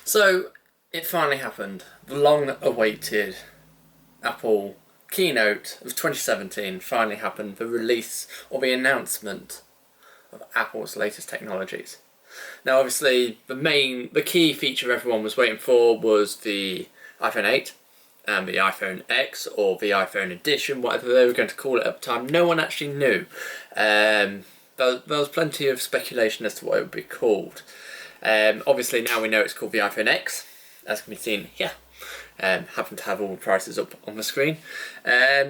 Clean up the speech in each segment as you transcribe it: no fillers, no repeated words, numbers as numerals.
So it finally happened. The long-awaited Apple Keynote of 2017 finally happened. The release or the announcement of Apple's latest technologies. Now, obviously, the key feature everyone was waiting for was the iPhone 8 and the iPhone X or the iPhone Edition, whatever they were going to call it at the time. No one actually knew. There was plenty of speculation as to what it would be called. Obviously, now we know it's called the iPhone X, as can be seen here. Happen to have all the prices up on the screen.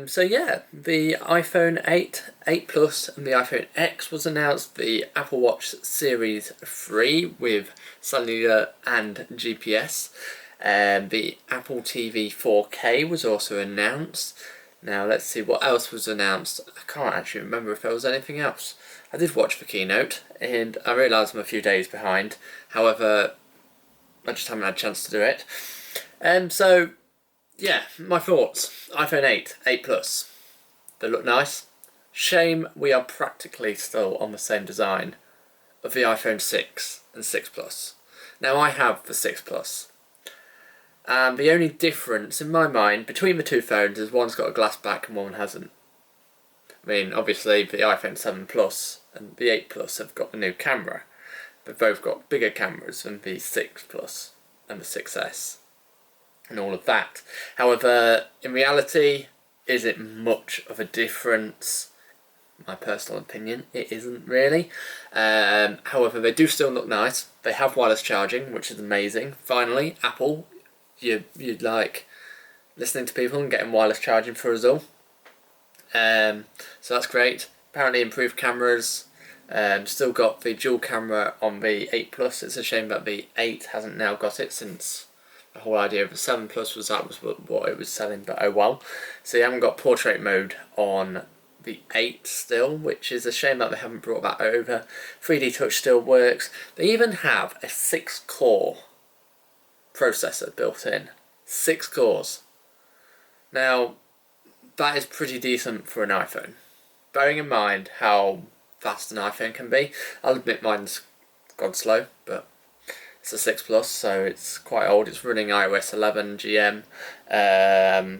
So yeah, the iPhone 8, 8 Plus and the iPhone X was announced. The Apple Watch Series 3 with cellular and GPS. The Apple TV 4K was also announced. Now let's see what else was announced. I can't actually remember if there was anything else. I did watch the keynote and I realised I'm a few days behind. However, I just haven't had a chance to do it. So, yeah, my thoughts. iPhone 8, 8 Plus. They look nice. Shame we are practically still on the same design of the iPhone 6 and 6 Plus. Now I have the 6 Plus. And the only difference in my mind between the two phones is one's got a glass back and one hasn't. I mean, obviously the iPhone 7 Plus and the 8 Plus have got the new camera. They've both got bigger cameras than the 6 Plus and the 6S. And all of that. However, in reality, is it much of a difference? My personal opinion, it isn't really. However, they do still look nice. They have wireless charging, which is amazing. Finally, Apple, you'd like listening to people and getting wireless charging for us all. So that's great. Apparently improved cameras. Still got the dual camera on the 8 Plus. It's a shame that the 8 hasn't now got it, since the whole idea of the 7 Plus was that was what it was selling, but oh well. So you haven't got portrait mode on the 8 still, which is a shame that they haven't brought that over. 3D Touch still works. They even have a 6-core processor built in. 6 cores. Now, that is pretty decent for an iPhone. Bearing in mind how fast an iPhone can be. I'll admit mine's gone slow, but it's a 6 Plus, so it's quite old. It's running iOS 11 GM,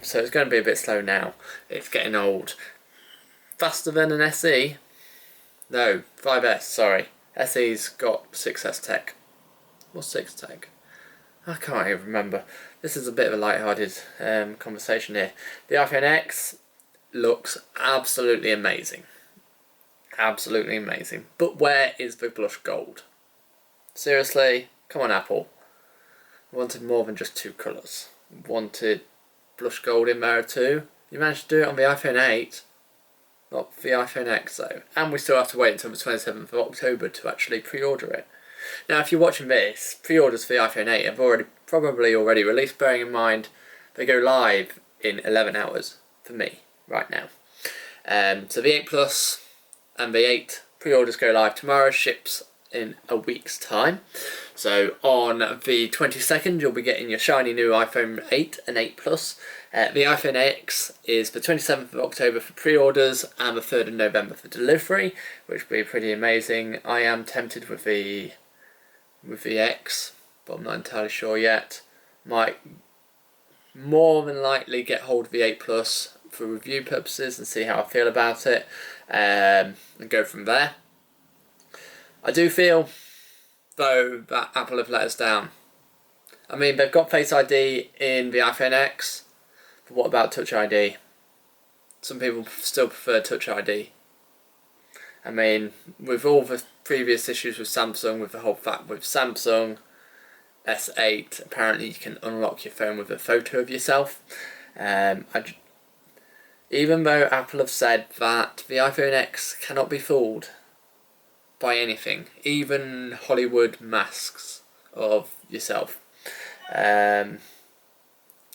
so it's going to be a bit slow now. It's getting old. Faster than an SE? No, 5S, sorry. SE's got 6S tech. What's 6 tech? I can't even remember. This is a bit of a light-hearted conversation here. The iPhone X looks absolutely amazing. Absolutely amazing. But where is the blush gold? Seriously? Come on, Apple. I wanted more than just 2 colours. Wanted blush gold in there too. You managed to do it on the iPhone 8. Not the iPhone X though. And we still have to wait until the 27th of October to actually pre-order it. Now if you're watching this, pre-orders for the iPhone 8 have probably already released, bearing in mind they go live in 11 hours for me right now. So the 8 Plus and the 8 pre-orders go live tomorrow, ships in a week's time. So on the 22nd you'll be getting your shiny new iPhone 8 and 8 Plus. The iPhone X is the 27th of October for pre-orders and the 3rd of November for delivery, which will be pretty amazing. I am tempted with the X, but I'm not entirely sure yet. Might more than likely get hold of the 8 Plus for review purposes and see how I feel about it, and go from there. I do feel, though, that Apple have let us down. I mean, they've got Face ID in the iPhone X, but what about Touch ID? Some people still prefer Touch ID. I mean, with all the previous issues with Samsung, with the whole fact with Samsung S8, apparently you can unlock your phone with a photo of yourself. Even though Apple have said that the iPhone X cannot be fooled by anything, even Hollywood masks of yourself,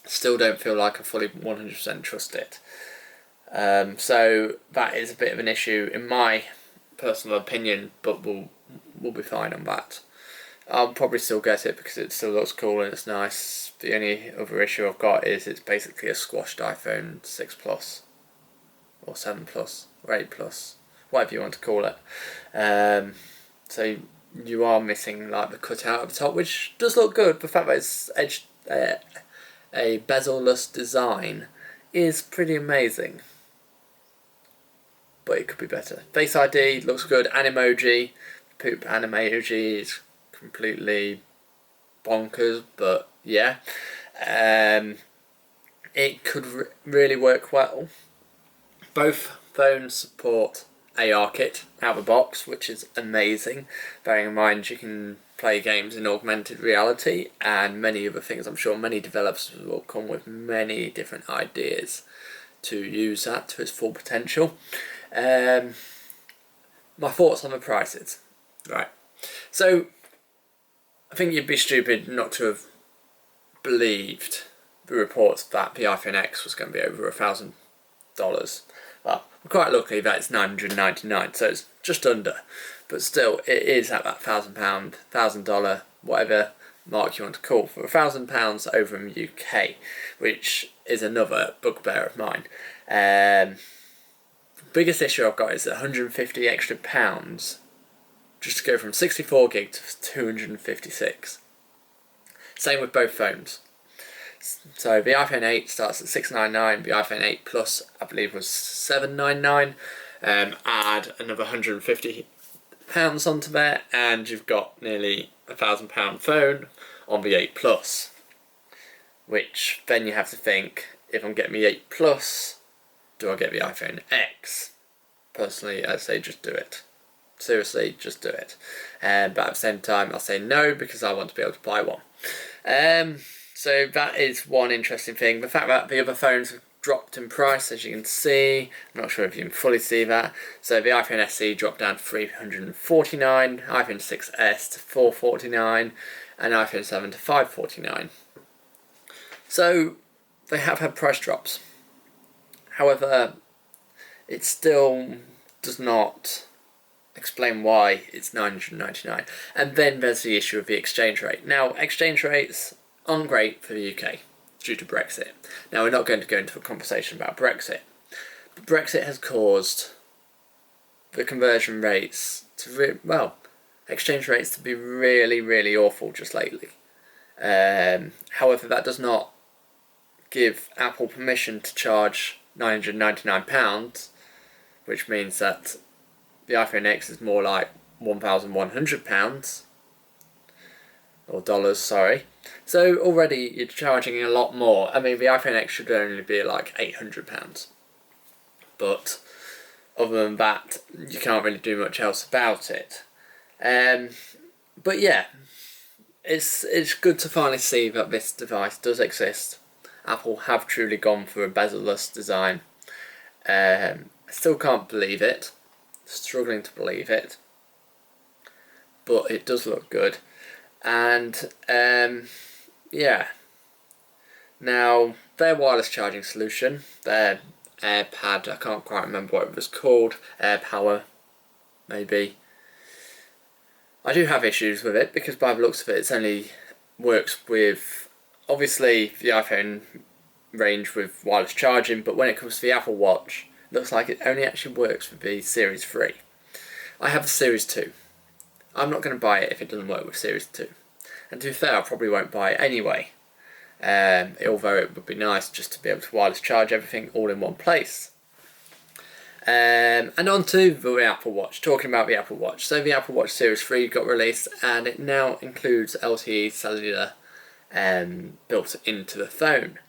still don't feel like I fully 100% trust it. So that is a bit of an issue in my personal opinion, but we'll be fine on that. I'll probably still get it because it still looks cool and it's nice. The only other issue I've got is it's basically a squashed iPhone 6 Plus or 7 Plus or 8 Plus, whatever you want to call it. So you are missing like the cutout at the top, which does look good. The fact that it's a bezel-less design is pretty amazing, but it could be better. Face ID looks good. Animoji, poop animoji is completely bonkers, but yeah, it could really work well. Both phones support ARKit out of the box, which is amazing, bearing in mind you can play games in augmented reality and many other things. I'm sure many developers will come with many different ideas to use that to its full potential. My thoughts on the prices. Right, so I think you'd be stupid not to have believed the reports that the iPhone X was going to be over $1,000. Well, I'm quite lucky that it's $999, so it's just under. But still, it is at that £1,000, $1,000, whatever mark you want to call, for £1,000 over in the UK, which is another bugbear of mine. The biggest issue I've got is 150 extra pounds just to go from 64 gig to 256. Same with both phones. So the iPhone 8 starts at $699, the iPhone 8 Plus I believe was $799. Add another £150 onto there, and you've got nearly £1,000 phone on the 8 Plus. Which then you have to think, if I'm getting the 8 Plus, do I get the iPhone X? Personally, I'd say just do it. Seriously, just do it. But at the same time, I'll say no because I want to be able to buy one. So that is one interesting thing. The fact that the other phones have dropped in price, as you can see. I'm not sure if you can fully see that. So the iPhone SE dropped down to $349, iPhone 6s to $449, and iPhone 7 to $549. So they have had price drops. However, it still does not explain why it's $999. And then there's the issue of the exchange rate. Now, exchange rates aren't great for the UK due to Brexit. Now, we're not going to go into a conversation about Brexit, but Brexit has caused the conversion rates to, exchange rates to be really, really awful just lately. However, that does not give Apple permission to charge £999, which means that the iPhone X is more like £1,100, or dollars, sorry. So already you're charging a lot more. I mean, the iPhone X should only be like £800. But other than that, you can't really do much else about it. But yeah, it's good to finally see that this device does exist. Apple have truly gone for a bezel-less design. I still can't believe it. Struggling to believe it. But it does look good. And yeah. Now, their wireless charging solution, their AirPad, I can't quite remember what it was called, AirPower, maybe. I do have issues with it because by the looks of it, it only works with, obviously, the iPhone range with wireless charging, but when it comes to the Apple Watch, it looks like it only actually works with the Series 3. I have the Series 2. I'm not going to buy it if it doesn't work with Series 2. And to be fair, I probably won't buy it anyway. Although it would be nice just to be able to wireless charge everything all in one place. And on to the Apple Watch. Talking about the Apple Watch. So the Apple Watch Series 3 got released and it now includes LTE cellular built into the phone.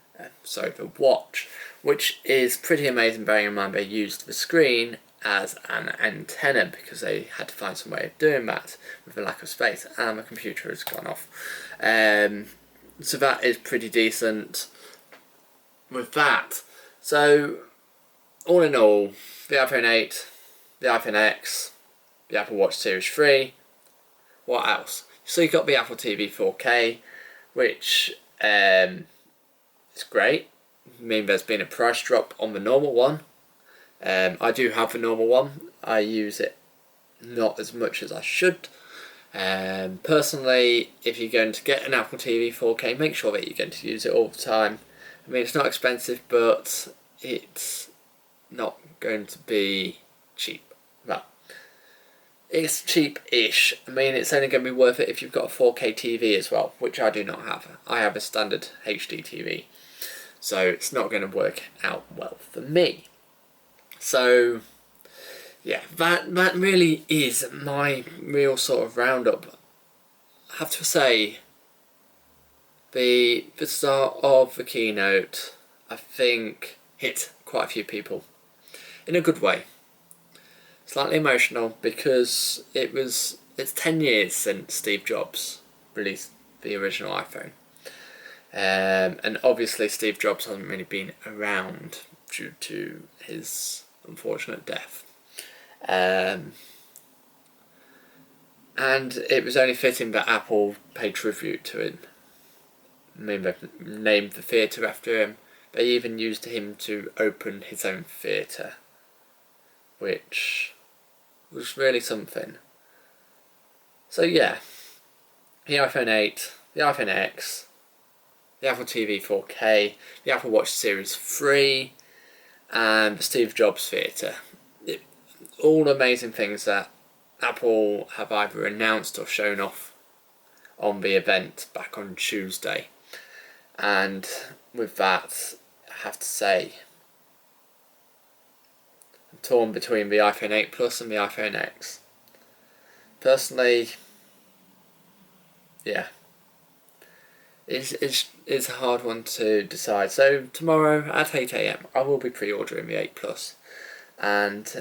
The watch. Which is pretty amazing, bearing in mind they used the screen as an antenna because they had to find some way of doing that with the lack of space, and the computer has gone off. So that is pretty decent with that. So all in all, the iPhone 8, the iPhone X, the Apple Watch Series 3, what else? So you got the Apple TV 4K, which is great. I mean, there's been a price drop on the normal one. I do have the normal one. I use it not as much as I should. Personally, if you're going to get an Apple TV 4K, make sure that you're going to use it all the time. I mean, it's not expensive, but it's not going to be cheap. Well, It's cheap-ish. I mean, it's only going to be worth it if you've got a 4K TV as well, which I do not have. I have a standard HD TV, so it's not going to work out well for me. So, yeah, that really is my real sort of roundup. I have to say, the start of the keynote, I think, hit quite a few people in a good way. Slightly emotional because it's 10 years since Steve Jobs released the original iPhone. And obviously Steve Jobs hasn't really been around due to his unfortunate death. And it was only fitting that Apple paid tribute to him. I mean, they named the theatre after him. They even used him to open his own theatre, which was really something. So yeah, the iPhone 8, the iPhone X, the Apple TV 4K, the Apple Watch Series 3, and the Steve Jobs Theatre. All amazing things that Apple have either announced or shown off on the event back on Tuesday. And with that, I have to say, I'm torn between the iPhone 8 Plus and the iPhone X. Personally, yeah, it's a hard one to decide. So tomorrow at 8 AM I will be pre-ordering the 8 Plus and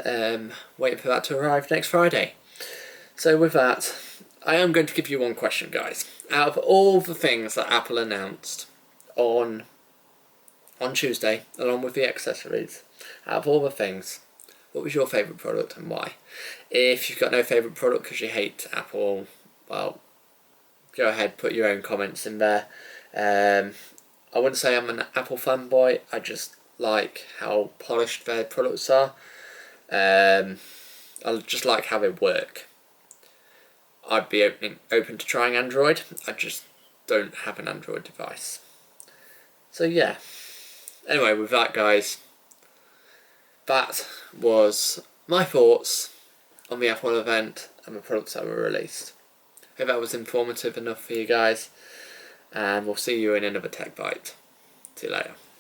waiting for that to arrive next Friday. So with that, I am going to give you one question, guys. Out of all the things that Apple announced on Tuesday, along with the accessories, out of all the things, what was your favourite product and why? If you've got no favourite product because you hate Apple, well, go ahead, put your own comments in there. I wouldn't say I'm an Apple fanboy, I just like how polished their products are. I just like how they work. I'd be open to trying Android, I just don't have an Android device. So yeah, anyway, with that, guys, that was my thoughts on the Apple event and the products that were released. Hope that was informative enough for you guys, and we'll see you in another Tech Bite. See you later.